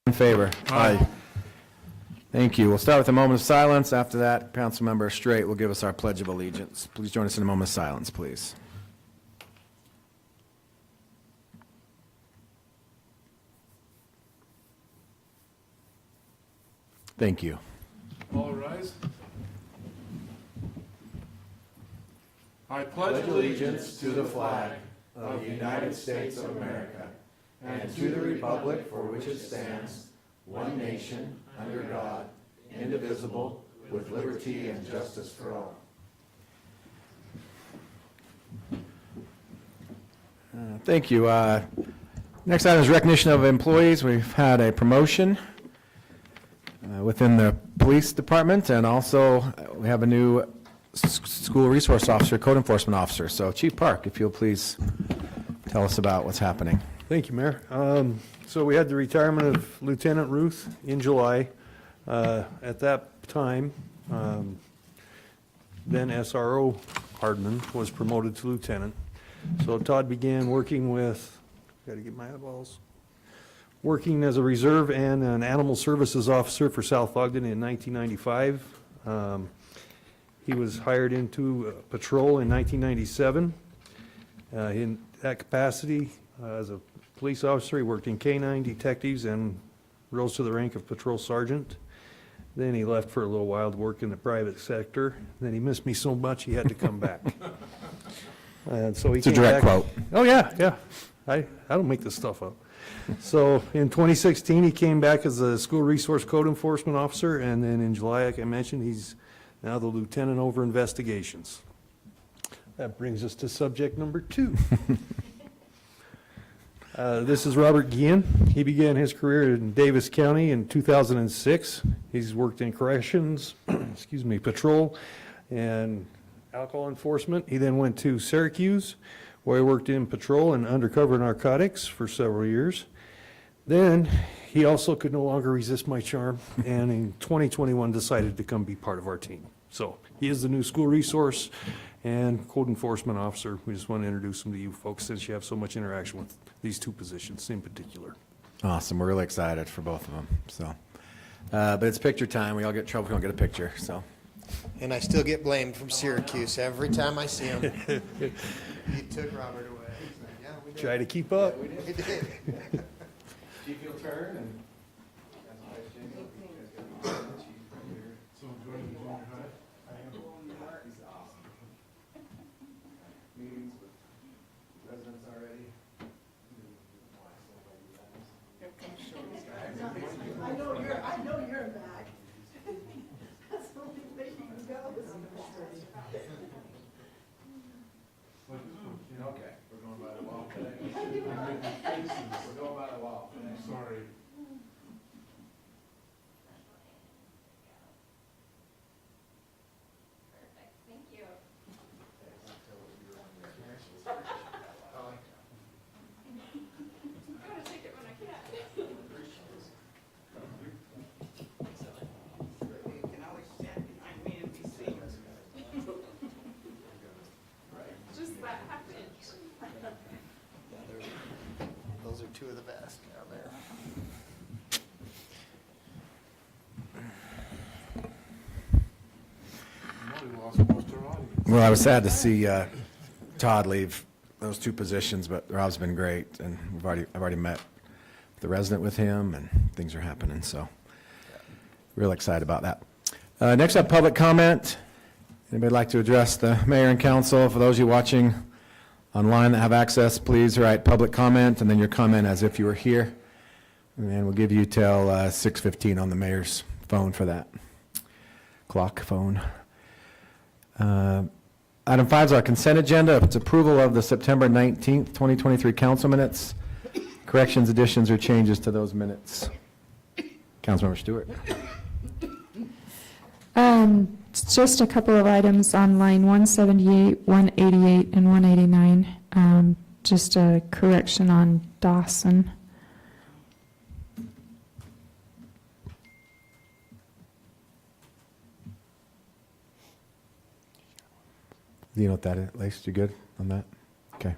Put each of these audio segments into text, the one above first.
In favor? Aye. Thank you. We'll start with a moment of silence. After that, Councilmember Straight will give us our Pledge of Allegiance. Please join us in a moment of silence, please. Thank you. All rise. I pledge allegiance to the flag of the United States of America and to the republic for which it stands, one nation, under God, indivisible, with liberty and justice for all. Thank you. Next item is recognition of employees. We've had a promotion within the police department, and also we have a new school resource officer, code enforcement officer. So Chief Park, if you'll please tell us about what's happening. Thank you, Mayor. So we had the retirement of Lieutenant Ruth in July. At that time, then SRO Hardman was promoted to lieutenant. So Todd began working with, got to get my eyeballs, working as a reserve and an animal services officer for South Ogden in 1995. He was hired into patrol in 1997. In that capacity, as a police officer, he worked in K-9 detectives and rose to the rank of patrol sergeant. Then he left for a little while to work in the private sector. Then he missed me so much he had to come back. And so he It's a came direct back. quote. Oh, yeah. I don't make this stuff up. So in 2016, he came back as a school resource code enforcement officer, and then in July, like I mentioned, he's now the lieutenant over investigations. That brings us to subject number 2. This is Robert Guillen. He began his career in Davis County in 2006. He's worked in corrections, patrol, and alcohol enforcement. He then went to Syracuse, where he worked in patrol and undercover narcotics for several years. Then he also could no longer resist my charm, and in 2021 decided to come be part of our team. So he is the new school resource and code enforcement officer. We just want to introduce him to you folks since you have so much interaction with these two positions in particular. Awesome. We're really excited for both of them. So, but it's picture time. We all get in trouble if we don't get a picture. So, And I still get blamed from Syracuse every time I see him. He took Robert away. Yeah, we did. Try to keep up. We did. Chief, you'll turn and. So join the junior high. Meetings with residents already. I know you're back. That's the only way you can go. Okay, we're going by the wall today. We're going by the wall today. Sorry. Perfect, thank you. I'm gonna take it when I can. You can always stand behind me and be seen. Just that half inch. Those are two of the best down there. We lost most of our audience. Well, I was sad to see Todd leave those two positions, but Rob's been great, and I've already met the resident with him, and things are happening, so real excited about that. Next up, public comment. Anybody like to address the mayor and council? For those of you watching online that have access, please write public comment, and then your comment as if you were here, and we'll give you till 6:15 on the mayor's phone for that. Clock phone. Item 5 is our consent agenda. It's approval of the September 19th, 2023 council minutes. Corrections, additions, or changes to those minutes. Councilmember Stewart. Just a couple of items on line 178, 188, and 189. Just a correction on Dawson. Do you know what that is, Lace? You good on that? Okay,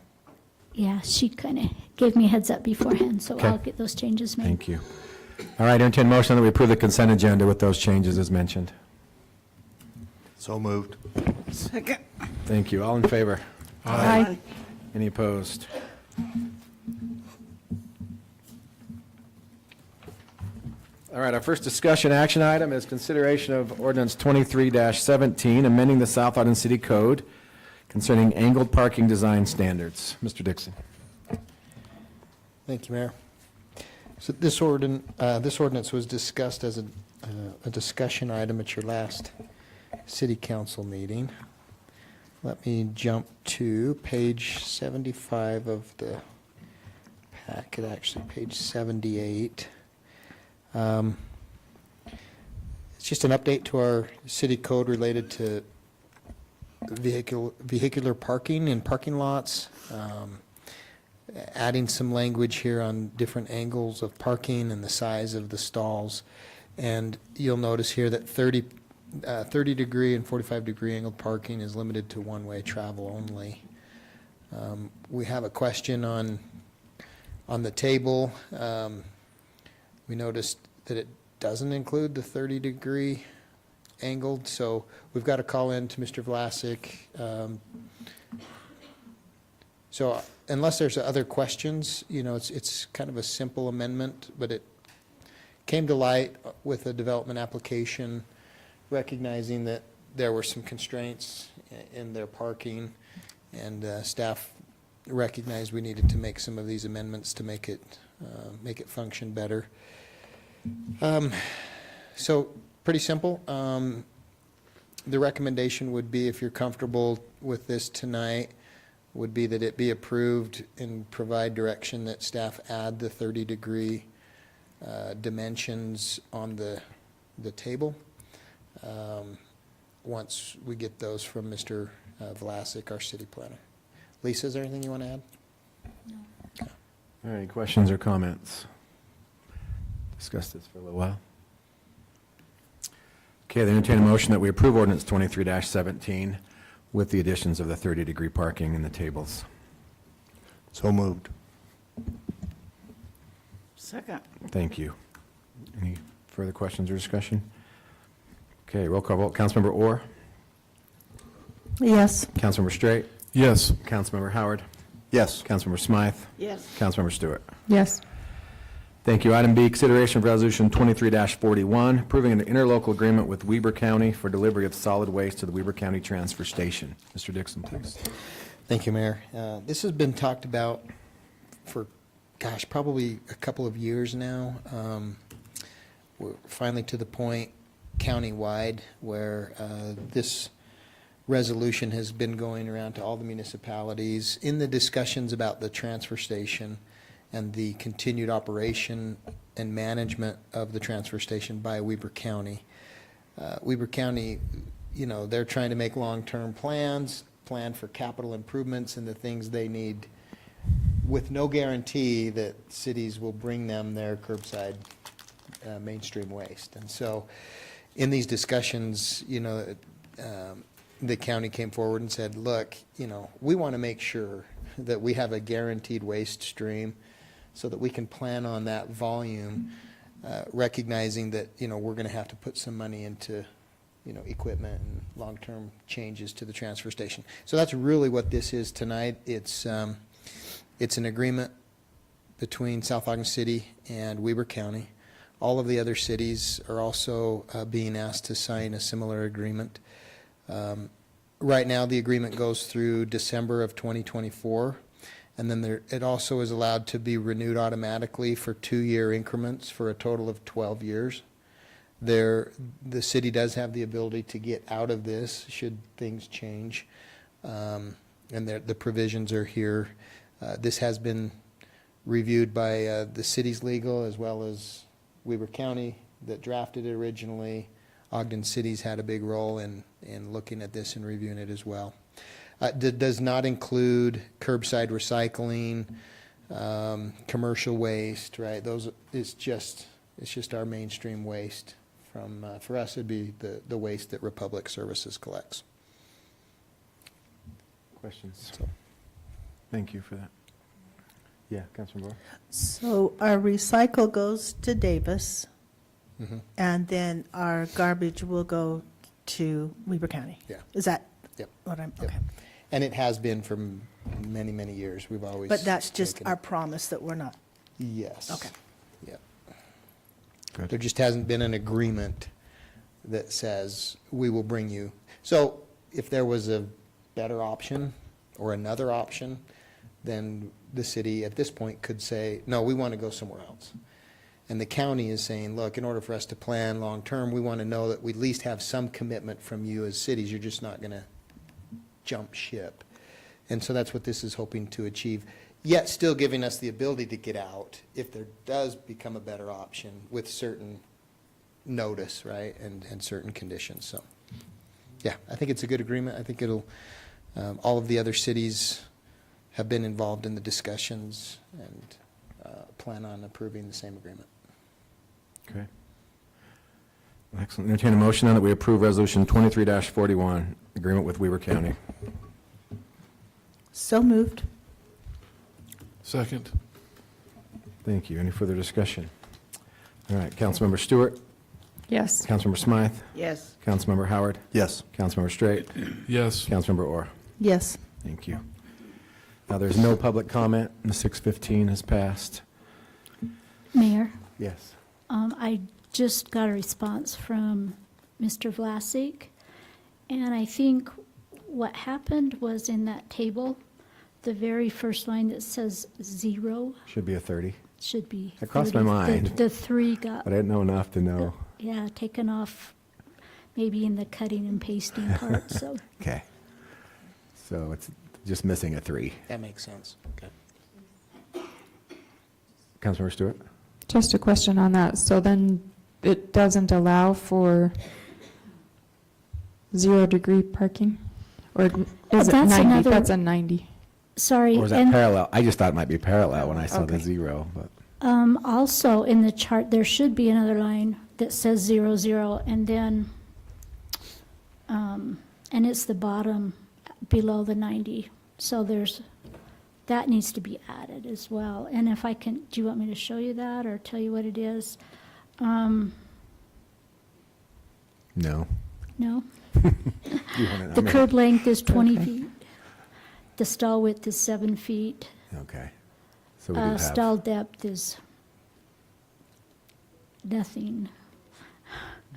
Yeah, she kind of gave me a heads up beforehand, so Okay. I'll get those changes made. thank you. All right, entertain motion that we approve the consent agenda with those changes as mentioned. So moved. Second. Thank you. All in favor? Aye. Any opposed? All right, our first discussion action item is consideration of ordinance 23-17, amending the South Ogden City Code concerning angled parking design standards. Mr. Dixon. Thank you, Mayor. So this ordinance was discussed as a discussion item at your last city council meeting. Let me jump to page 75 of the packet, actually, page 78. It's just an update to our city code related to vehicular parking in parking lots. Adding some language here on different angles of parking and the size of the stalls. And you'll notice here that 30-degree and 45-degree angled parking is limited to one-way travel only. We have a question on the table. We noticed that it doesn't include the 30-degree angled, so we've got to call in to Mr. Vlasic. So unless there's other questions, it's kind of a simple amendment, but it came to light with a development application, recognizing that there were some constraints in their parking, and staff recognized we needed to make some of these amendments to make it function better. So pretty simple. The recommendation would be, if you're comfortable with this tonight, would be that it be approved and provide direction that staff add the 30-degree dimensions on the table. Once we get those from Mr. Vlasic, our city planner. Lisa, is there anything you want to add? All right, any questions or comments? Discussed this for a little while. Okay, then entertain a motion that we approve ordinance 23-17 with the additions of the 30-degree parking in the tables. So moved. Second. Thank you. Any further questions or discussion? Okay, roll call vote. Councilmember Orr? Yes. Councilmember Straight? Yes. Councilmember Howard? Yes. Councilmember Smythe? Yes. Councilmember Stewart? Yes. Thank you. Item B, consideration of resolution 23-41, approving an interlocal agreement with Weber County for delivery of solid waste to the Weber County Transfer Station. Mr. Dixon, please. Thank you, Mayor. This has been talked about for, probably a couple of years now. We're finally to the point countywide where this resolution has been going around to all the municipalities in the discussions about the transfer station and the continued operation and management of the transfer station by Weber County. Weber County, they're trying to make long-term plans, plan for capital improvements and the things they need, with no guarantee that cities will bring them their curbside mainstream waste. And so in these discussions, the county came forward and said, look, we want to make sure that we have a guaranteed waste stream so that we can plan on that volume, recognizing that, we're going to have to put some money into, equipment and long-term changes to the transfer station. So that's really what this is tonight. It's an agreement between South Ogden City and Weber County. All of the other cities are also being asked to sign a similar agreement. Right now, the agreement goes through December of 2024. And then it also is allowed to be renewed automatically for 2-year increments for a total of 12 years. The city does have the ability to get out of this should things change. And the provisions are here. This has been reviewed by the city's legal as well as Weber County that drafted it originally. Ogden City's had a big role in looking at this and reviewing it as well. Does not include curbside recycling, commercial waste, right? It's just our mainstream waste. For us, it'd be the waste that Republic Services collects. Questions? So. Thank you for that. Yeah, Councilman Moore? So our recycle goes to Davis, Mhm. and then our garbage will go to Weber County? Yeah. Is that Yep. what I'm, Yep. okay. And it has been for many, many years. We've always. But that's just taken our it. promise that we're not, Yes. okay. Yep. Good. There just hasn't been an agreement that says, we will bring you. So if there was a better option or another option, then the city at this point could say, no, we want to go somewhere else. And the county is saying, look, in order for us to plan long-term, we want to know that we at least have some commitment from you as cities. You're just not going to jump ship. And so that's what this is hoping to achieve, yet still giving us the ability to get out if there does become a better option with certain notice, right, and certain conditions. So, yeah, I think it's a good agreement. I think it'll, all of the other cities have been involved in the discussions and plan on approving the same agreement. Okay. Excellent. Entertain a motion then that we approve Resolution 23-41, agreement with Weaver County. So moved. Second. Thank you. Any further discussion? All right, Councilmember Stewart, Yes. Councilmember Smythe, Yes. Councilmember Howard, Yes. Councilmember Straight, Yes. Councilmember Orr. Yes. Thank you. Now, there's no public comment, and the 6:15 has passed. Mayor, Yes. I just got a response from Mr. Vlasic, and I think what happened was in that table, the very first line that says 0 Should be a 30, should be. That crossed my 30. mind. The 3 got, but I didn't know enough to know. yeah, taken off, maybe in the cutting and pasting part, so. Okay. So it's just missing a 3. That makes sense. Okay. Councilmember Stewart? Just a question on that. So then it doesn't allow for 0-degree parking? Or is it That's 90? another- That's a 90. Sorry. Or is that and, parallel? I just thought it might be parallel when I saw the Okay. 0, but, Also, in the chart, there should be another line that says 00, and then, and it's the bottom below the 90. So that needs to be added as well. And if I can, do you want me to show you that or tell you what it is? no. No? You want it- The I'm curb length is 20 Okay. feet. The stall width is 7 feet. Okay. So we do have, Stall depth is nothing.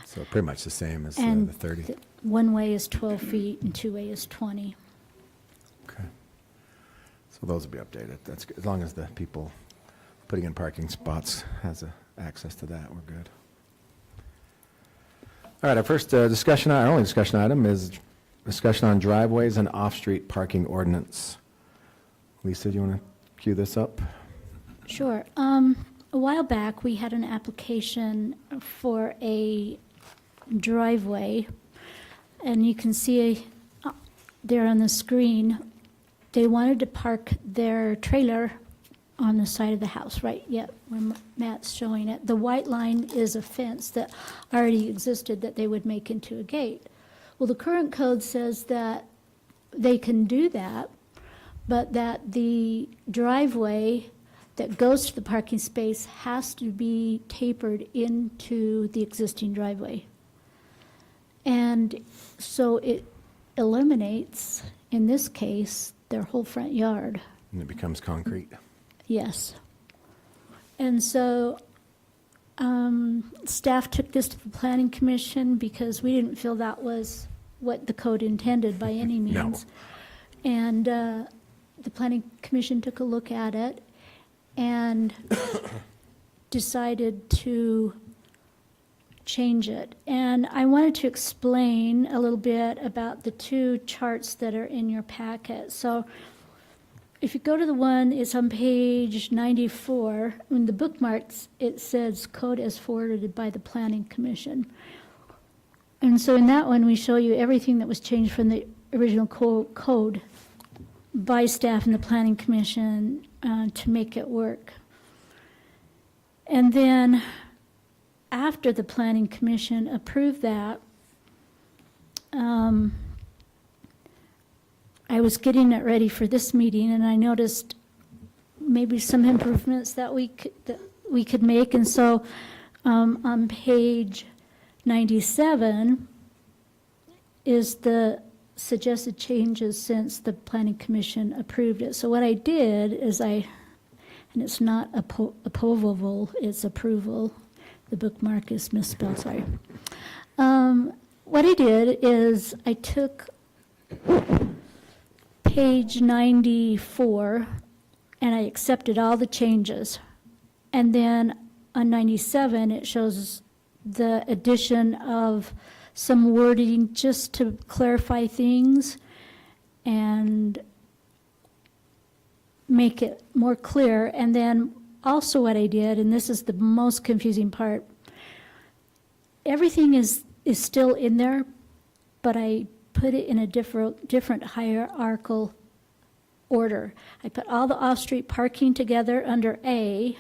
so pretty much the same as And the 30. One way is 12 feet and two way is 20. Okay. So those will be updated. That's good. As long as the people putting in parking spots has access to that, we're good. All right, our first discussion, our only discussion item is discussion on driveways and off-street parking ordinance. Lisa, do you want to cue this up? Sure. A while back, we had an application for a driveway, and you can see there on the screen, they wanted to park their trailer on the side of the house, right? Yep, when Matt's showing it. The white line is a fence that already existed that they would make into a gate. Well, the current code says that they can do that, but that the driveway that goes to the parking space has to be tapered into the existing driveway. And so it eliminates, in this case, their whole front yard. And it becomes concrete. Yes. And so staff took this to the planning commission because we didn't feel that was what the code intended by any No. means. And the planning commission took a look at it and decided to change it. And I wanted to explain a little bit about the two charts that are in your packet. So if you go to the one, it's on page 94. In the bookmarks, it says code as forwarded by the planning commission. And so in that one, we show you everything that was changed from the original code by staff and the planning commission to make it work. And then after the planning commission approved that, I was getting it ready for this meeting, and I noticed maybe some improvements that we could make. And so on page 97 is the suggested changes since the planning commission approved it. So what I did is and it's not approval, it's approval. The bookmark is misspelled, sorry. What I did is I took page 94 and I accepted all the changes. And then on 97, it shows the addition of some wording just to clarify things and make it more clear. And then also what I did, and this is the most confusing part, everything is still in there, but I put it in a different hierarchical order. I put all the off-street parking together under A,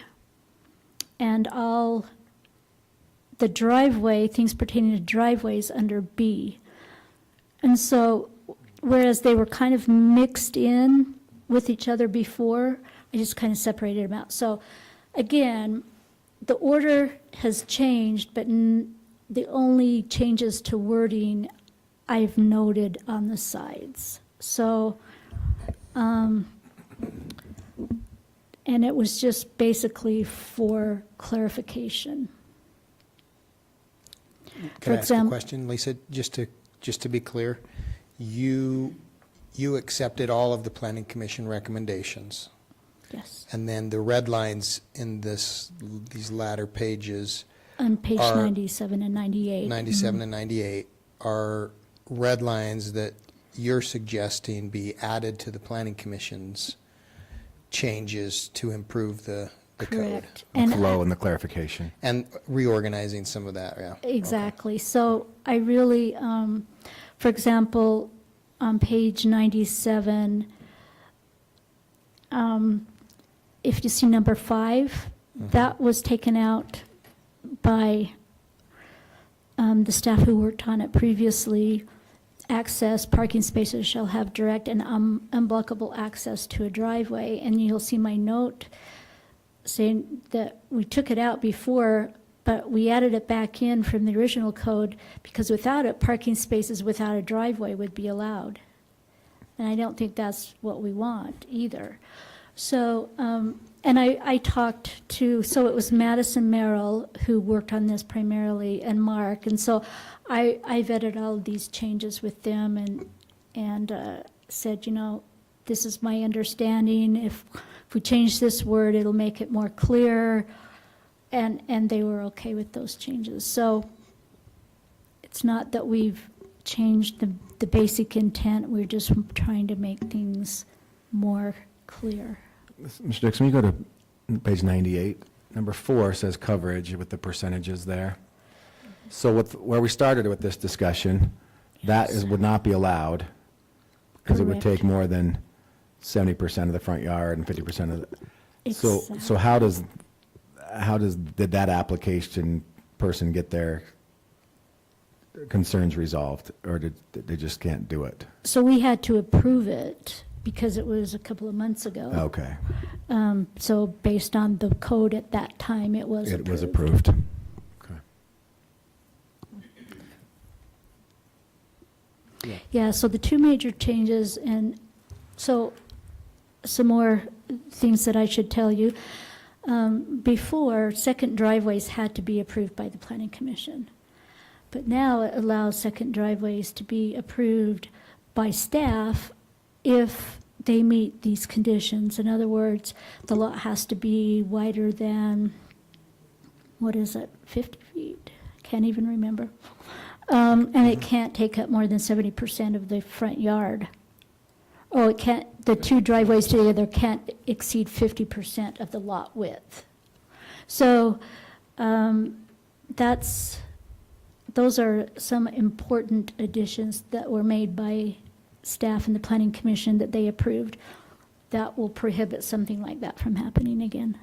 and all the driveway, things pertaining to driveways under B. And so, whereas they were kind of mixed in with each other before, I just kind of separated them out. So again, the order has changed, but the only changes to wording I've noted on the sides. So, and it was just basically for clarification. Can I ask a example- question, Lisa? Just to be clear, you accepted all of the planning commission recommendations, Yes, and then the red lines in these latter pages, on page Are- 97 and 98. 97 and 98, are red lines that you're suggesting be added to the planning commission's changes to improve the code. Correct. The And flow and the clarification. And reorganizing some of that, yeah. exactly. So I really, for example, on page 97, if you see number 5, that was taken out by the staff who worked on it previously. Access, parking spaces shall have direct and unblockable access to a driveway. And you'll see my note saying that we took it out before, but we added it back in from the original code because without it, parking spaces without a driveway would be allowed. And I don't think that's what we want either. So, and I talked to, so it was Madison Merrill who worked on this primarily, and Mark. And so I vetted all of these changes with them and said, you know, this is my understanding. If we change this word, it'll make it more clear. And they were okay with those changes. So it's not that we've changed the basic intent. We're just trying to make things more clear. Mr. Dixon, you go to page 98. Number 4 says coverage with the percentages there. So where we started with this discussion, would not be allowed because it would Correct. take more than 70% of the front yard and 50% of the. So Exactly. did that application person get their concerns resolved, or did they just can't do it? So we had to approve it because it was a couple of months ago. Okay, So based on the code at that time, it was it approved. was approved. Okay. Yeah, so the two major changes, and so some more things that I should tell you. Before, second driveways had to be approved by the planning commission. But now it allows second driveways to be approved by staff if they meet these conditions. In other words, the lot has to be wider than, 50 feet? Can't even remember. And it can't take up more than 70% of the front yard. Oh, it can't, the two driveways together can't exceed 50% of the lot width. So those are some important additions that were made by staff and the planning commission that they approved. That will prohibit something like that from happening again.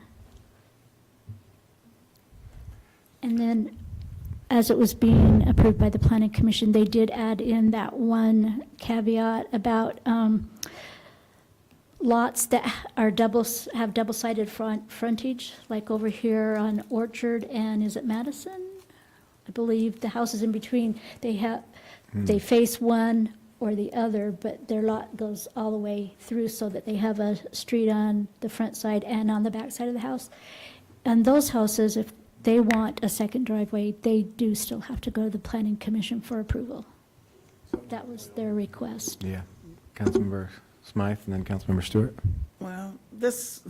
And then, as it was being approved by the planning commission, they did add in that one caveat about lots that are have double-sided frontage, like over here on Orchard and is it Madison? I believe the houses in between, they face one or the other, but their lot goes all the way through so that they have a street on the front side and on the back side of the house. And those houses, if they want a second driveway, they do still have to go to the planning commission for approval. That was their request. Yeah. Councilmember Smythe and then Councilmember Stewart. Well, this,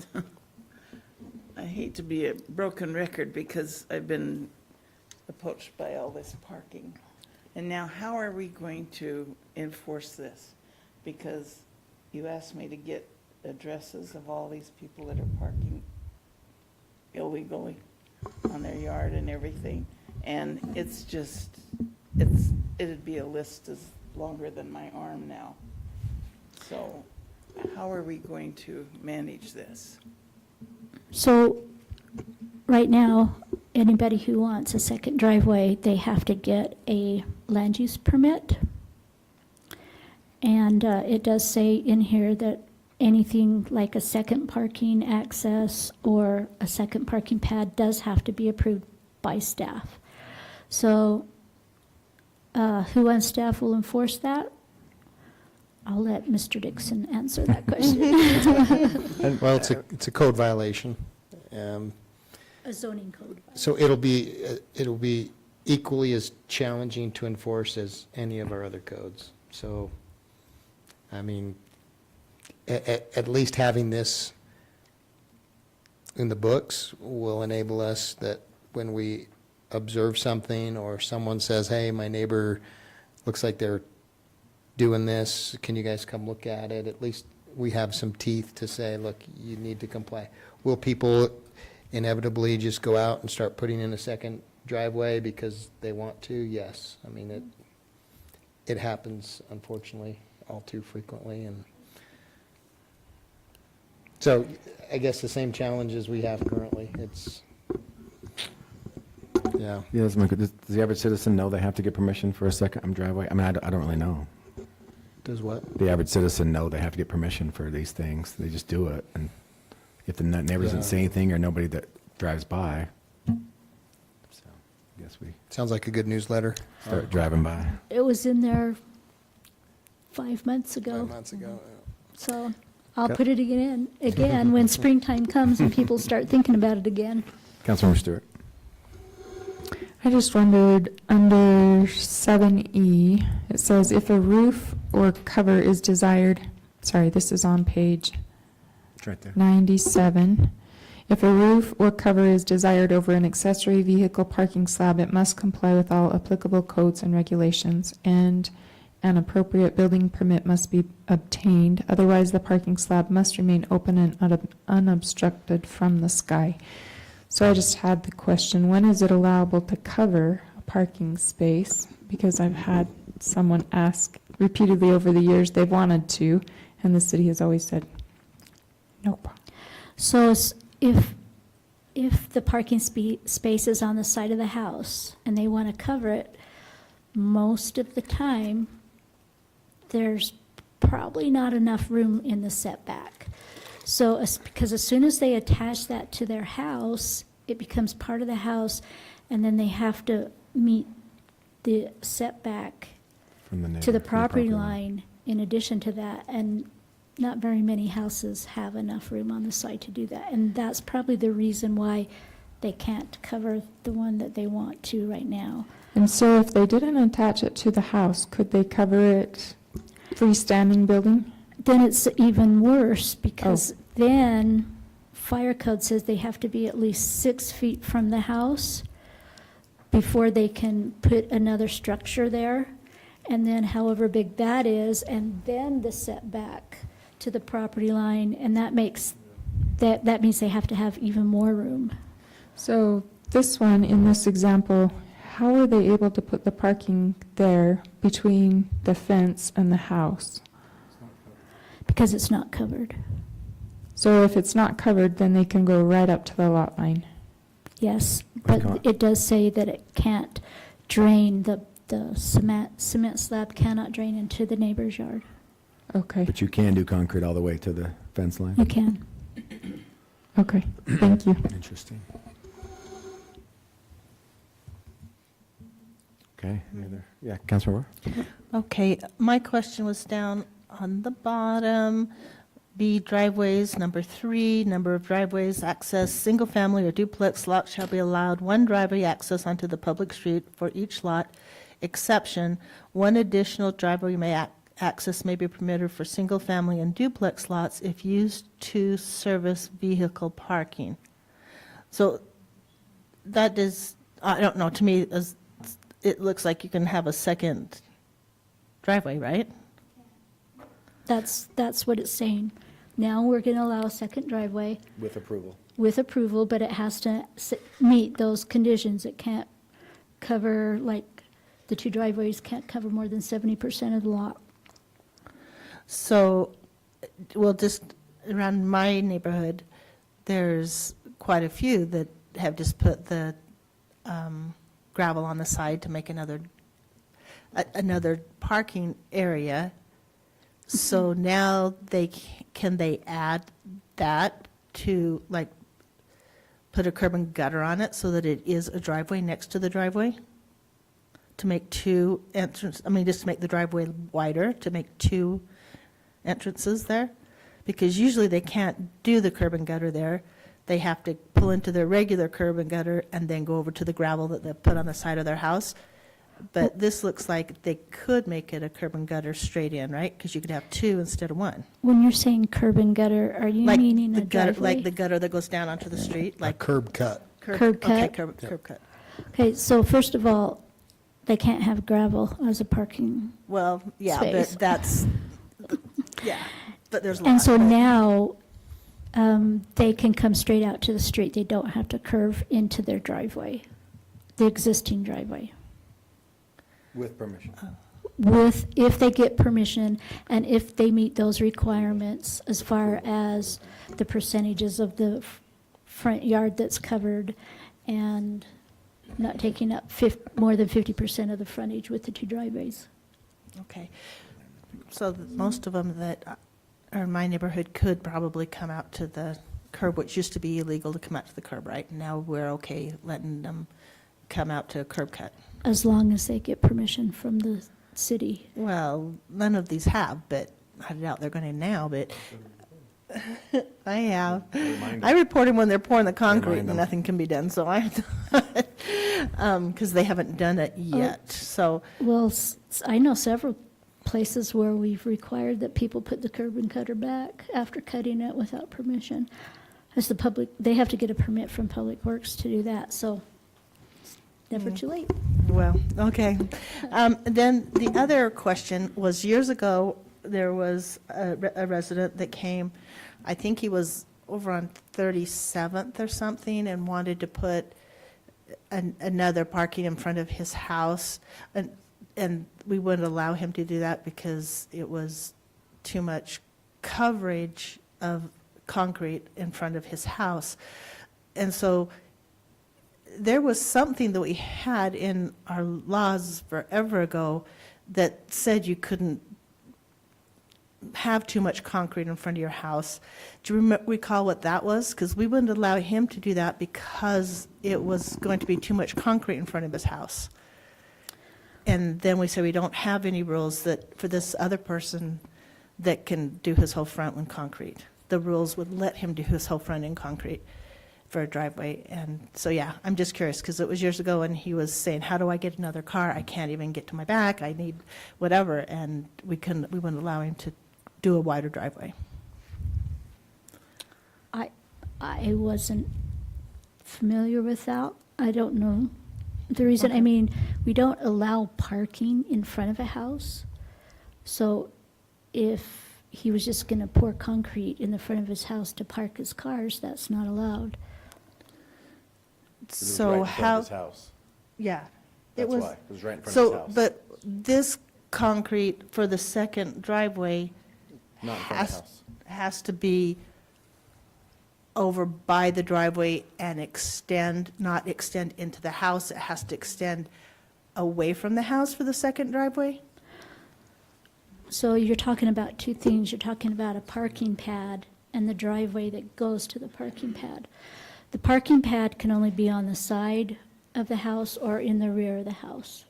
I hate to be a broken record because I've been approached by all this parking. And now how are we going to enforce this? Because you asked me to get addresses of all these people that are parking illegally on their yard and everything. And it's just, it'd be a list as longer than my arm now. So how are we going to manage this? So, right now, anybody who wants a second driveway, they have to get a land use permit. And it does say in here that anything like a second parking access or a second parking pad does have to be approved by staff. So, who on staff will enforce that? I'll let Mr. Dixon answer that question. Well, it's a code violation. A zoning code. So it'll be equally as challenging to enforce as any of our other codes. So, I mean, at least having this in the books will enable us that when we observe something or someone says, hey, my neighbor looks like they're doing this, can you guys come look at it? At least we have some teeth to say, look, you need to comply. Will people inevitably just go out and start putting in a second driveway because they want to? Yes. I mean, it happens, unfortunately, all too frequently. And so I guess the same challenges we have currently. It's, yeah. Yeah, does the average citizen know they have to get permission for a second driveway? I mean, I don't really know. Does what? The average citizen know they have to get permission for these things. They just do it. And if the neighbor doesn't say anything or nobody that drives by, so I guess we Sounds like a good newsletter. start driving by. It was in there 5 months ago. 5 months ago. So I'll Yep. put it again when springtime comes and people start thinking about it again. Councilmember Stewart. I just wondered, under 7E, it says if a roof or cover is desired, sorry, this is on page It's right there. 97. If a roof or cover is desired over an accessory vehicle parking slab, it must comply with all applicable codes and regulations, and an appropriate building permit must be obtained. Otherwise, the parking slab must remain open and unobstructed from the sky. So I just had the question, when is it allowable to cover a parking space? Because I've had someone ask repeatedly over the years they've wanted to, and the city has always said, nope. So if the parking space is on the side of the house and they want to cover it, most of the time, there's probably not enough room in the setback. So, because as soon as they attach that to their house, it becomes part of the house, and then they have to meet the setback From the neighbor, to the property line in addition to that, and not very many houses have enough room on the side to do that. And that's probably the reason why they can't cover the one that they want to right now. And so if they didn't attach it to the house, could they cover it freestanding building? Then it's even worse, because then fire code says they have to be at least 6 feet from the house before they can put another structure there, and then however big that is, and then the setback to the property line, and that means they have to have even more room. So this one, in this example, how are they able to put the parking there between the fence and the house? Because it's not covered. So if it's not covered, then they can go right up to the lot line. Yes, but it does say that it can't drain, the cement slab cannot drain into the neighbor's yard. Okay, But you can do concrete all the way to the fence line? You can. okay, thank you. Interesting. Okay, any other, yeah, Councilor Rohr? Okay, my question was down on the bottom. B driveways, number 3, number of driveways, access, single-family or duplex lot shall be allowed one driveway access onto the public street for each lot, exception, one additional driveway access may be permitted for single-family and duplex lots if used to service vehicle parking. So that is, I don't know, to me, it looks like you can have a second driveway, right? That's what it's saying. Now we're going to allow a second driveway With approval. with approval, but it has to meet those conditions. It can't cover, like, the 2 driveways can't cover more than 70% of the lot. So, well, just around my neighborhood, there's quite a few that have just put the gravel on the side to make another parking area. So now can they add that to, like, put a curb and gutter on it so that it is a driveway next to the driveway? To make 2 just to make the driveway wider, to make 2 entrances there? Because usually they can't do the curb and gutter there. They have to pull into their regular curb and gutter and then go over to the gravel that they've put on the side of their house. But this looks like they could make it a curb and gutter straight in, right? Because you could have 2 instead of 1. When you're saying curb and gutter, are you Like meaning the a gutter, driveway? like the gutter that goes down onto the street, A like curb cut. Curb Okay, cut? curb cut. Okay, so first of all, they can't have gravel as a parking. Well, yeah, Space. but that's, yeah, but there's a lot. And so but- now, they can come straight out to the street. They don't have to curve into their driveway, the existing driveway. With permission. If they get permission and if they meet those requirements as far as the percentages of the front yard that's covered and not taking up more than 50% of the frontage with the 2 driveways. Okay. So most of them that are in my neighborhood could probably come out to the curb, which used to be illegal to come out to the curb, right? Now we're okay letting them come out to a curb cut. As long as they get permission from the city. Well, none of these have, but I doubt they're going to now, but I have. I report them when they're pouring the concrete Remind and them. nothing can be done, so because they haven't done it yet, so. Well, I know several places where we've required that people put the curb and gutter back after cutting it without permission. As the public, they have to get a permit from Public Works to do that, so it's never too late. Well, okay. Then the other question was, years ago, there was a resident that came, I think he was over on 37th or something, and wanted to put another parking in front of his house. And we wouldn't allow him to do that because it was too much coverage of concrete in front of his house. And so there was something that we had in our laws forever ago that said you couldn't have too much concrete in front of your house. Do you recall what that was? Because we wouldn't allow him to do that because it was going to be too much concrete in front of his house. And then we said we don't have any rules that for this other person that can do his whole front in concrete. The rules would let him do his whole front in concrete for a driveway. And so, yeah, I'm just curious because it was years ago and he was saying, how do I get another car? I can't even get to my back. I need whatever. And we wouldn't allow him to do a wider driveway. I wasn't familiar with that. I don't know. The reason, I mean, we don't allow parking in front of a house. So if he was just going to pour concrete in the front of his house to park his cars, that's not allowed. So how, house. yeah. That's It was. why. It was right in front of his So, house. but this concrete for the second driveway Not in front of the house. has to be over by the driveway and not extend into the house. It has to extend away from the house for the second driveway? So you're talking about two things. You're talking about a parking pad and the driveway that goes to the parking pad. The parking pad can only be on the side of the house or in the rear of the house.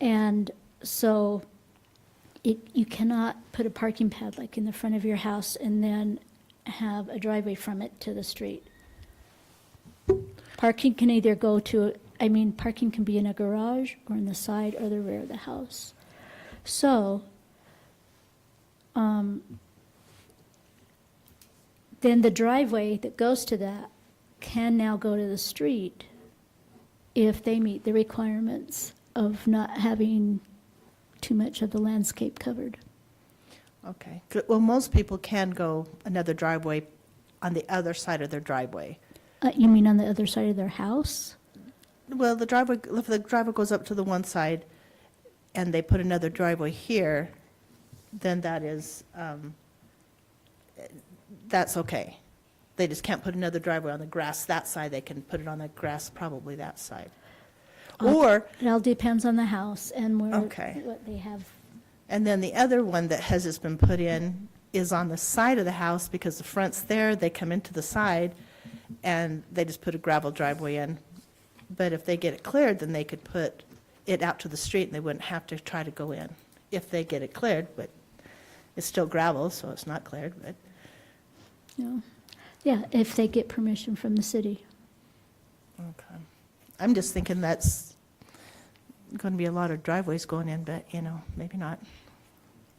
And so you cannot put a parking pad like in the front of your house and then have a driveway from it to the street. Parking can either go to, parking can be in a garage or in the side or the rear of the house. So, then the driveway that goes to that can now go to the street if they meet the requirements of not having too much of the landscape covered. Okay. Well, most people can go another driveway on the other side of their driveway. You mean on the other side of their house? Well, if the driveway goes up to the one side and they put another driveway here, then that is, that's okay. They just can't put another driveway on the grass that side. They can put it on the grass probably that side. Or, It all depends on the house and where, Okay. what they have. and then the other one that has just been put in is on the side of the house because the front's there, they come into the side and they just put a gravel driveway in. But if they get it cleared, then they could put it out to the street and they wouldn't have to try to go in if they get it cleared, but it's still gravel, so it's not cleared, but, No. Yeah, if they get permission from the city. okay. I'm just thinking that's going to be a lot of driveways going in, but, maybe not.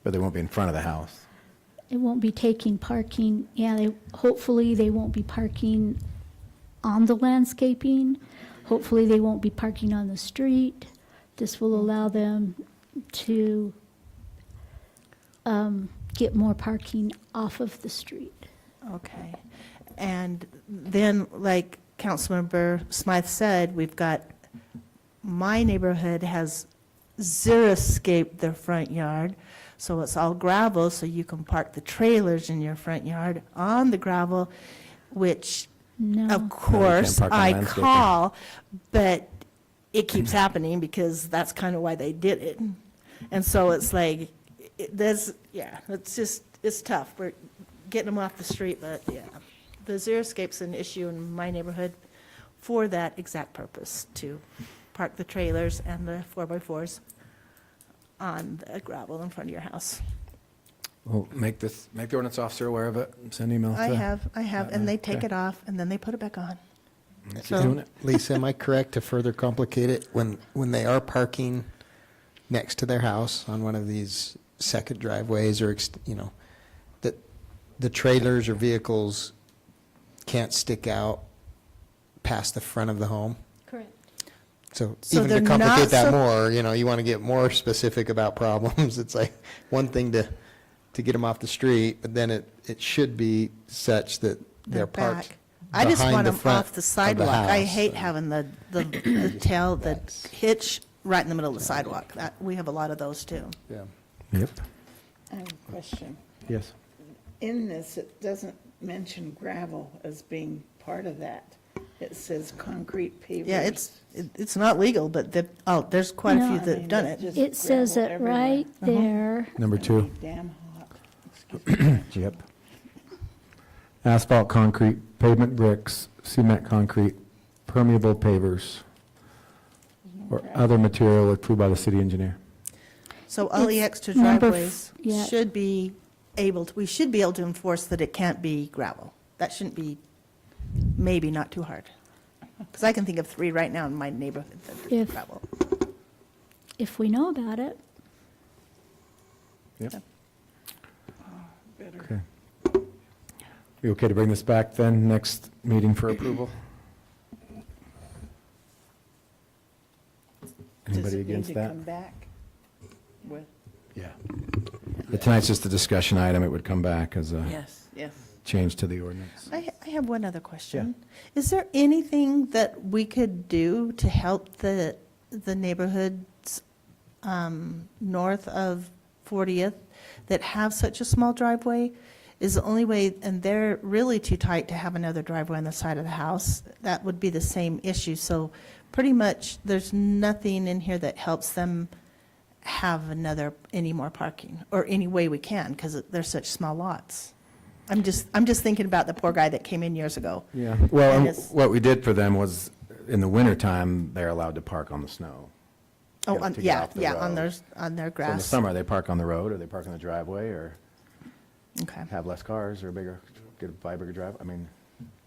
But they won't be in front of the house. It won't be taking parking, hopefully they won't be parking on the landscaping. Hopefully they won't be parking on the street. This will allow them to get more parking off of the street. Okay. And then, like Councilmember Smythe said, we've got, my neighborhood has xeriscaped their front yard, so it's all gravel, so you can park the trailers in your front yard on the gravel, which, No. of course, park on I landscaping. call, but it keeps happening because that's kind of why they did it. And so it's like, it's tough. We're getting them off the street, but yeah. The xeriscape's an issue in my neighborhood for that exact purpose, to park the trailers and the 4x4s on the gravel in front of your house. Well, make the ordinance officer aware of it, send email to. I have, and they take Okay. it off and then they put it back on. Keep So- doing it. Lisa, am I correct to further complicate it? When they are parking next to their house on one of these second driveways or, that the trailers or vehicles can't stick out past the front of the home? Correct. So So even to they're not complicate that so- more, you want to get more specific about problems. It's like one thing to get them off the street, but then it should be such that they're parked back. I just behind want the them front off the of sidewalk. I house. hate having the hitch right in the middle of the sidewalk. We have a lot of those too. Yeah. Yep. I have a question. Yes. In this, it doesn't mention gravel as being part of that. It says concrete pavers. Yeah, it's not legal, but there's quite a No, few I that have done it. Just It says gravel it everywhere. right there. Number 2. Damn hot. Excuse me. Yep. Asphalt concrete, pavement bricks, cement concrete, permeable pavers, or other material approved by the city engineer. So all the It's extra number f- driveways yeah. we should be able to enforce that it can't be gravel. That shouldn't be, maybe not too hard. Because I can think of 3 right now in my neighborhood that are If- gravel. If we know about it. Yep. Better. Okay. We okay to bring this back then, next meeting for approval? Does Anybody it need against to that? come back with? Yeah. Tonight's just a discussion item, it would come back as a Yes, yes. change to the ordinance. I have one other question. Is there anything that we could do to help the neighborhoods north of 40th that have such a small driveway? Is the only way, and they're really too tight to have another driveway on the side of the house. That would be the same issue. So pretty much, there's nothing in here that helps them have any more parking, or any way we can, because they're such small lots. I'm just thinking about the poor guy that came in years ago. Yeah, well, And and it's- what we did for them was, in the wintertime, they're allowed to park on the snow. Oh, Get- on- to get yeah, off the yeah, road. on their So in the grass. summer, they park on the road, or they park in the driveway, or Okay. have less cars, or buy a bigger drive, I mean,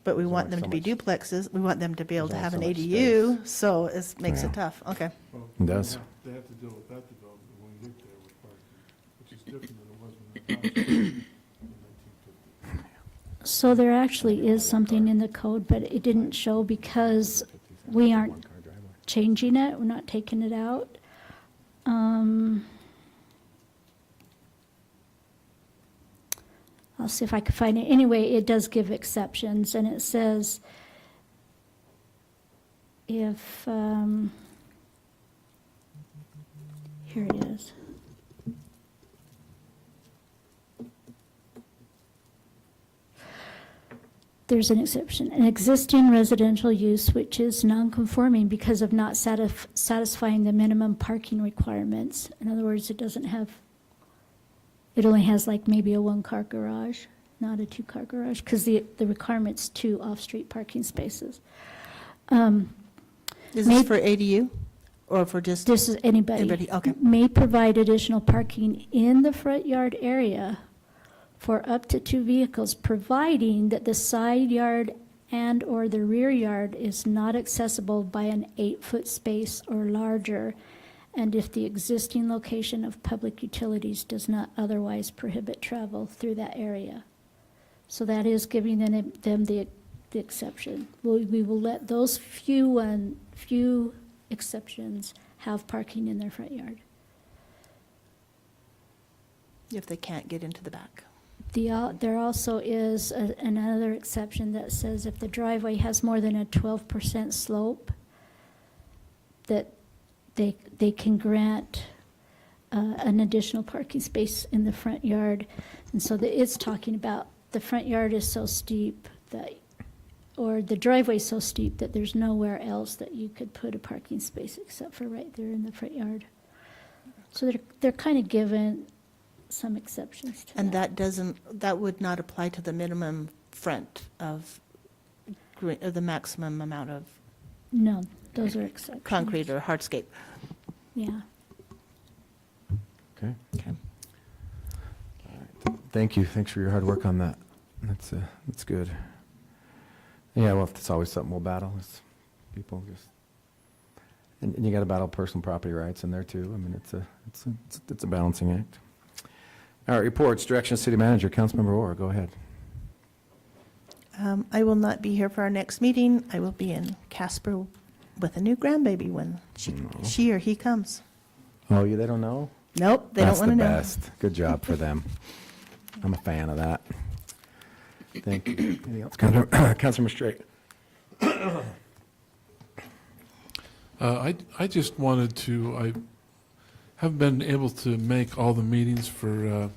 But we There's want only them so to be much- duplexes. We want them to be able to There's have an only so much ADU, so it makes Yeah. it tough. Okay. it does. They have to deal with that development when we get there with parking, which is different than it was when the town in 1950. So there actually is something in the code, but it didn't show because we aren't One-car driveway. changing it, we're not taking it out. I'll see if I can find it. Anyway, it does give exceptions, and it says if, here it is. There's an exception. An existing residential use which is non-conforming because of not satisfying the minimum parking requirements. In other words, it only has like maybe a one-car garage, not a two-car garage, because the requirement's 2 off-street parking spaces. Is this May- for ADU or for just? This is anybody. Anybody, okay. May provide additional parking in the front yard area for up to 2 vehicles, providing that the side yard and/or the rear yard is not accessible by an 8-foot space or larger, and if the existing location of public utilities does not otherwise prohibit travel through that area. So that is giving them the exception. We will let those few exceptions have parking in their front yard. If they can't get into the back. There also is another exception that says if the driveway has more than a 12% slope, that they can grant an additional parking space in the front yard. And so it's talking about the front yard is so steep that, or the driveway is so steep that there's nowhere else that you could put a parking space except for right there in the front yard. So they're kind of given some exceptions to And that. that would not apply to the minimum front of the maximum amount of No, those are exceptions. concrete or hardscape. Yeah. Okay, Okay. thank you, thanks for your hard work on that. That's good. Yeah, well, it's always something we'll battle, is people just, and you got to battle personal property rights in there too. I mean, it's a balancing act. All right, reports, direction of city manager, Councilmember Orr, go ahead. I will not be here for our next meeting. I will be in Casper with a new grandbaby when she or he comes. Oh, they don't know? Nope, they don't want to know. That's the best. Good job for them. I'm a fan of that. Thank you. Anything else? Councilmember Straight. I just wanted to, I haven't been able to make all the meetings for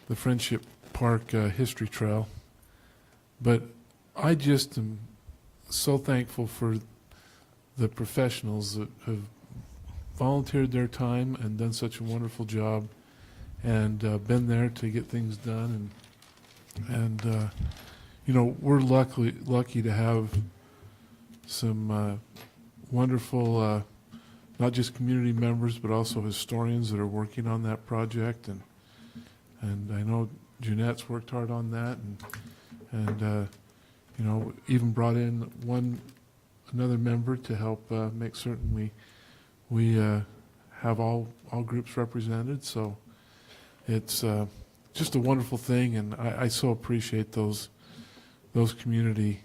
the Friendship Park History Trail, but I just am so thankful for the professionals that have volunteered their time and done such a wonderful job and been there to get things done. And you know, we're lucky to have some wonderful, not just community members, but also historians that are working on that project. And I know Jeanette's worked hard on that, and you know, even brought in another member to help make certain we have all groups represented. So it's just a wonderful thing, and I so appreciate those community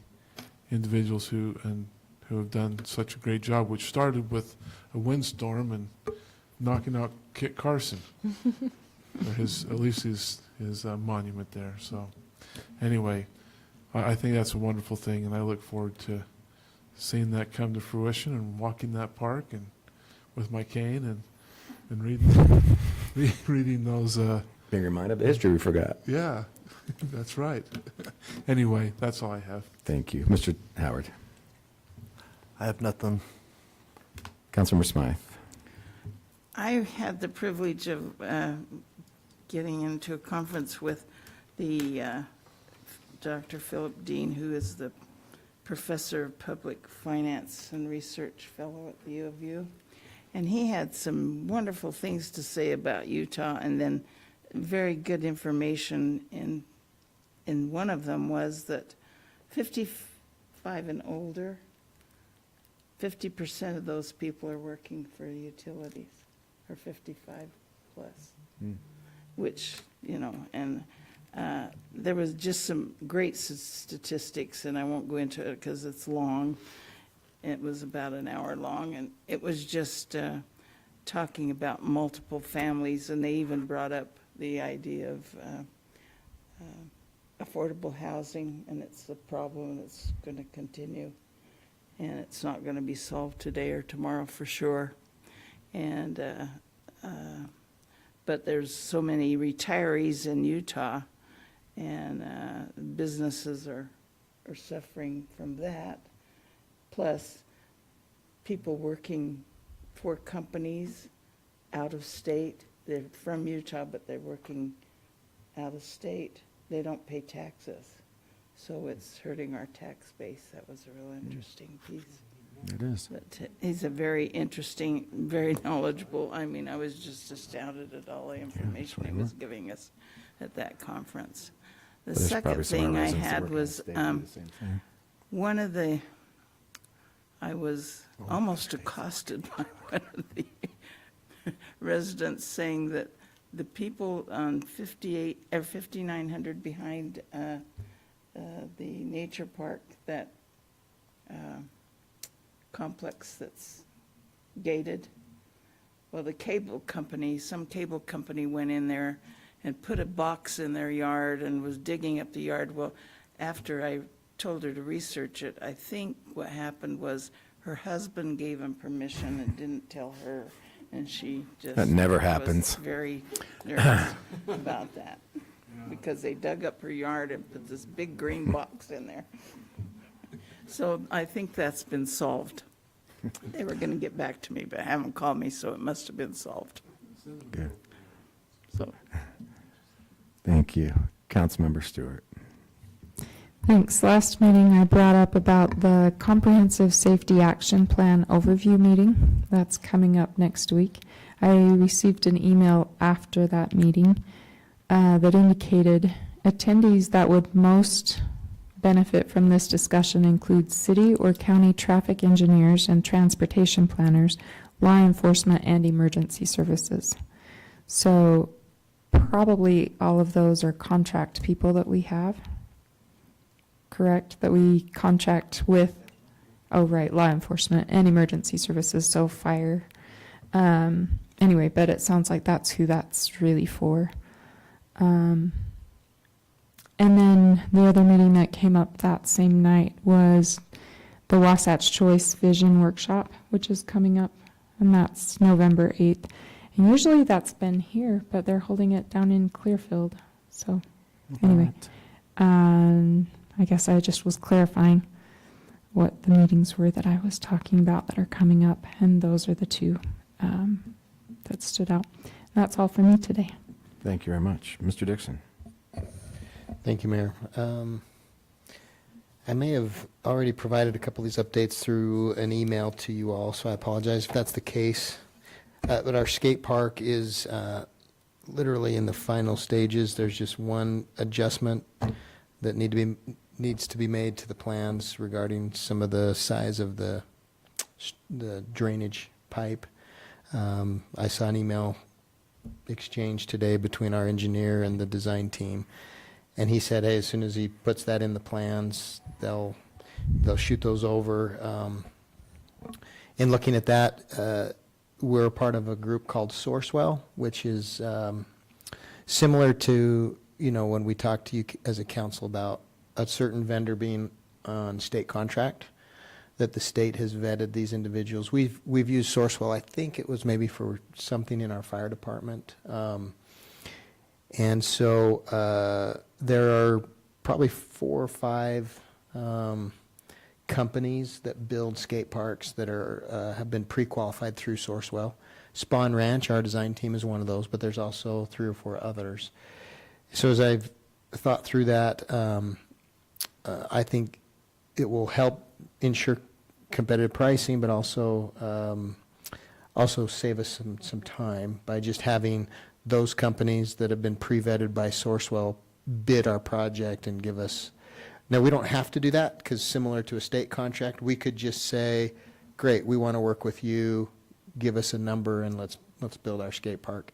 individuals who have done such a great job, which started with a windstorm and knocking out Kit Carson, or at least his monument there. So anyway, I think that's a wonderful thing, and I look forward to seeing that come to fruition and walking that park and with my cane and reading those. Being reminded of the history we forgot. Yeah, that's right. Anyway, that's all I have. Thank you. Mr. Howard. I have nothing. Councilmember Smythe. I had the privilege of getting into a conference with the Dr. Philip Dean, who is the Professor of Public Finance and Research Fellow at the U of U. And he had some wonderful things to say about Utah, and then very good information. And one of them was that 55 and older, 50% of those people are working for utilities, or 55 plus, which, you know, and there was just some great statistics, and I won't go into it because it's long. It was about an hour long, and it was just talking about multiple families, and they even brought up the idea of affordable housing, and it's a problem that's going to continue, and it's not going to be solved today or tomorrow for sure. And but there's so many retirees in Utah, and businesses are suffering from that. Plus, people working for companies out of state. They're from Utah, but they're working out of state. They don't pay taxes. So it's hurting our tax base. That was a real interesting piece. It is. But he's a very interesting, very knowledgeable. I mean, I was just astounded at all the information he was giving us at that conference. The There's probably second some of our thing I residents that had work in was the state do the same thing. one of the, I was almost accosted by one of the residents saying that the people on 58 or 5900 behind the nature park, that complex that's gated, well, the cable company, some cable company went in there and put a box in their yard and was digging up the yard. Well, after I told her to research it, I think what happened was her husband gave him permission and didn't tell her, and she just That never was happens. very nervous about that, because they dug up her yard and put this big green box in there. So I think that's been solved. They were going to get back to me, but haven't called me, so it must have been solved. Good. So Thank you. Councilmember Stewart. Thanks. Last meeting, I brought up about the Comprehensive Safety Action Plan Overview meeting. That's coming up next week. I received an email after that meeting that indicated attendees that would most benefit from this discussion include city or county traffic engineers and transportation planners, law enforcement, and emergency services. So probably all of those are contract people that we have. Correct, that we contract with, oh, right, law enforcement and emergency services, so fire. Anyway, but it sounds like that's who that's really for. And then the other meeting that came up that same night was the Wasatch Choice Vision Workshop, which is coming up, and that's November 8th. And usually that's been here, but they're holding it down in Clearfield. So anyway, I guess I just was clarifying what the meetings were that I was talking about that are coming up, and those are the two that stood out. That's all for me today. Thank you very much. Mr. Dixon. Thank you, Mayor. I may have already provided a couple of these updates through an email to you all, so I apologize if that's the case. But our skate park is literally in the final stages. There's just one adjustment that needs to be made to the plans regarding some of the size of the drainage pipe. I saw an email exchange today between our engineer and the design team, and he said, hey, as soon as he puts that in the plans, they'll shoot those over. In looking at that, we're a part of a group called Sourcewell, which is similar to, you know, when we talk to you as a council about a certain vendor being on state contract, that the state has vetted these individuals. We've used Sourcewell, I think it was maybe for something in our fire department. And so there are probably 4 or 5 companies that build skate parks that are have been pre-qualified through Sourcewell. Spawn Ranch, our design team is one of those, but there's also 3 or 4 others. So as I've thought through that, I think it will help ensure competitive pricing, but also save us some time by just having those companies that have been pre-vetted by Sourcewell bid our project and give us. Now, we don't have to do that, because similar to a state contract, we could just say, great, we want to work with you, give us a number, and let's build our skate park.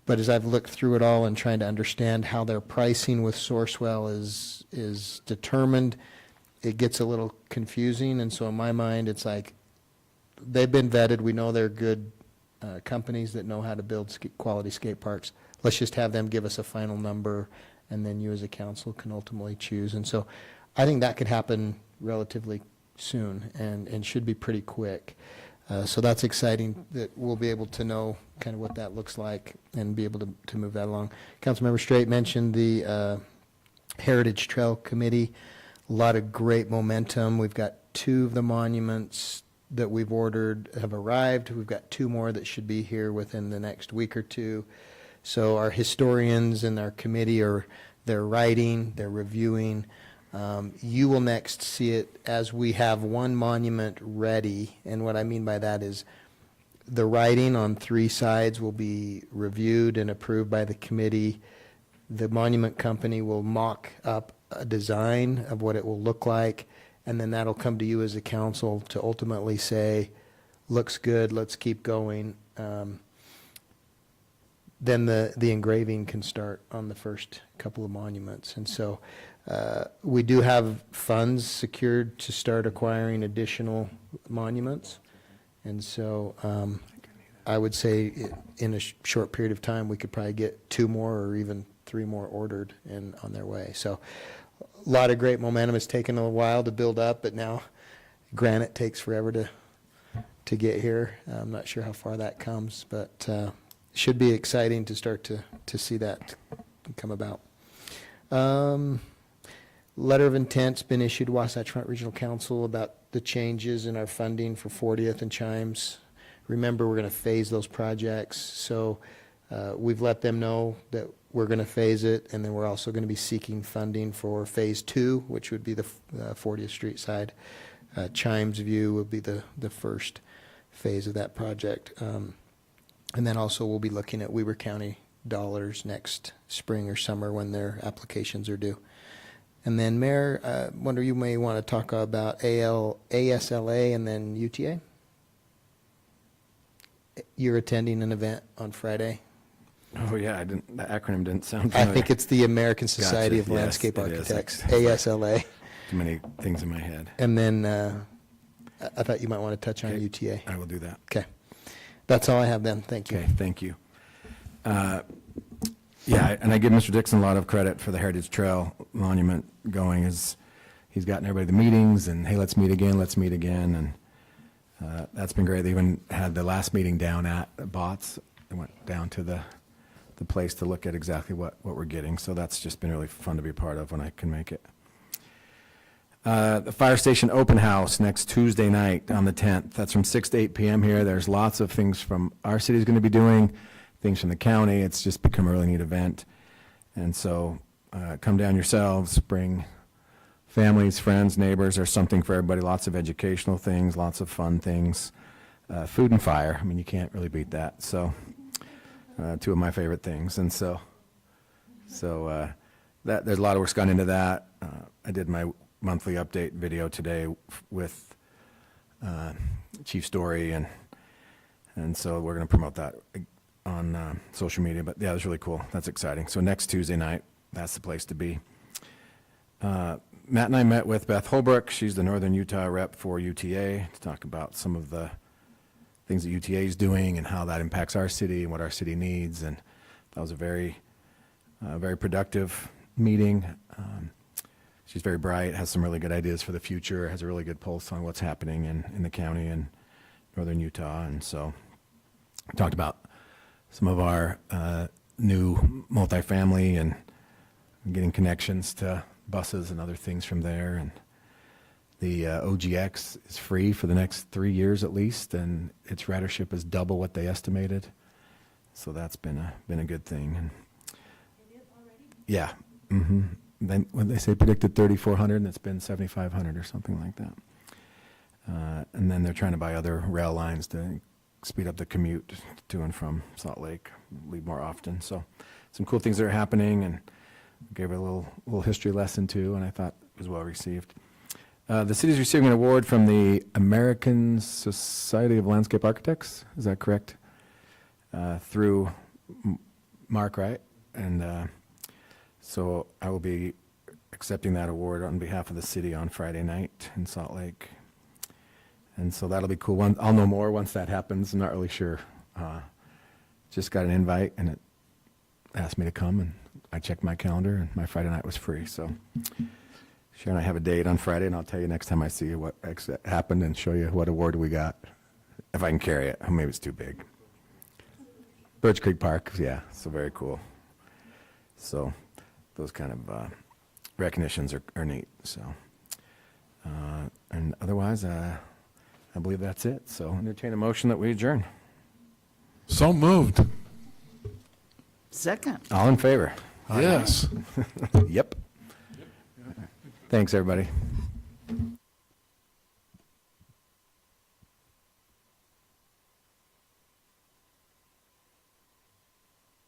But as I've looked through it all and trying to understand how their pricing with Sourcewell is determined, it gets a little confusing. And so in my mind, it's like, they've been vetted, we know they're good companies that know how to build quality skate parks. Let's just have them give us a final number, and then you as a council can ultimately choose. And so I think that could happen relatively soon and should be pretty quick. So that's exciting that we'll be able to know kind of what that looks like and be able to move that along. Councilmember Straight mentioned the Heritage Trail Committee. A lot of great momentum. We've got 2 of the monuments that we've ordered have arrived. We've got 2 more that should be here within the next week or 2. So our historians and our committee they're writing, they're reviewing. You will next see it as we have one monument ready. And what I mean by that is the writing on 3 sides will be reviewed and approved by the committee. The monument company will mock up a design of what it will look like, and then that'll come to you as a council to ultimately say, looks good, let's keep going. Then the engraving can start on the first couple of monuments. And so we do have funds secured to start acquiring additional monuments. And so I would say in a short period of time, we could probably get 2 more or even 3 more ordered and on their way. So a lot of great momentum. It's taken a while to build up, but now granite takes forever to get here. I'm not sure how far that comes, but should be exciting to start to see that come about. Letter of intent's been issued to Wasatch Front Regional Council about the changes in our funding for 40th and Chimes. Remember, we're going to phase those projects, so we've let them know that we're going to phase it, and then we're also going to be seeking funding for Phase 2, which would be the 40th Street side. Chimes View will be the first phase of that project. And then also we'll be looking at Weber County dollars next spring or summer when their applications are due. And then Mayor, wonder you may want to talk about ASLA and then UTA? You're attending an event on Friday. Oh, yeah, the acronym didn't sound I familiar. think it's the American Society Gotcha. of Yes, Landscape it is. Architects, It's like ASLA. Too many things in my head. And then I thought you might want to touch on Okay. UTA. I will do that. Okay. That's all I have then. Thank you. Okay, thank you. Yeah, and I give Mr. Dixon a lot of credit for the Heritage Trail Monument going, as he's gotten everybody to meetings, and hey, let's meet again, and that's been great. They even had the last meeting down at Bots. They went down to the place to look at exactly what we're getting, so that's just been really fun to be a part of when I can make it. The fire station open house next Tuesday night on the 10th. That's from 6 to 8 p.m. here. There's lots of things from our city's going to be doing, things from the county. It's just become a really neat event. And so come down yourselves, bring families, friends, neighbors. There's something for everybody, lots of educational things, lots of fun things. Food and fire, I mean, you can't really beat that. So 2 of my favorite things. And so that there's a lot of work's gone into that. I did my monthly update video today with Chief Story, and so we're going to promote that on social media. But yeah, it was really cool. That's exciting. So next Tuesday night, that's the place to be. Matt and I met with Beth Holbrook. She's the Northern Utah rep for UTA to talk about some of the things that UTA is doing and how that impacts our city and what our city needs. And that was a very productive meeting. She's very bright, has some really good ideas for the future, has a really good pulse on what's happening in the county and Northern Utah. And so we talked about some of our new multifamily and getting connections to buses and other things from there. And The OGX is free for the next 3 years at least, and its ridership is double what they estimated. So that's been a good thing. And yeah. Then when they say predicted 3,400, and it's been 7,500 or something like that. And then they're trying to buy other rail lines to speed up the commute to and from Salt Lake, leave more often. So some cool things that are happening, and gave a little history lesson too, and I thought it was well received. The city's receiving an award from the American Society of Landscape Architects. Is that correct? Through Mark Wright, and so I will be accepting that award on behalf of the city on Friday night in Salt Lake. And so that'll be cool. I'll know more once that happens. I'm not really sure. Just got an invite, and it asked me to come, and I checked my calendar, and my Friday night was free. So Sharon and I have a date on Friday, and I'll tell you next time I see you what happened and show you what award we got, if I can carry it. Maybe it's too big. Birch Creek Park, yeah, so very cool. So those kind of recognitions are neat. So, and otherwise, I believe that's it. So entertain a motion that we adjourn. So moved. Second. All in favor? Yes. Yep. Thanks, everybody.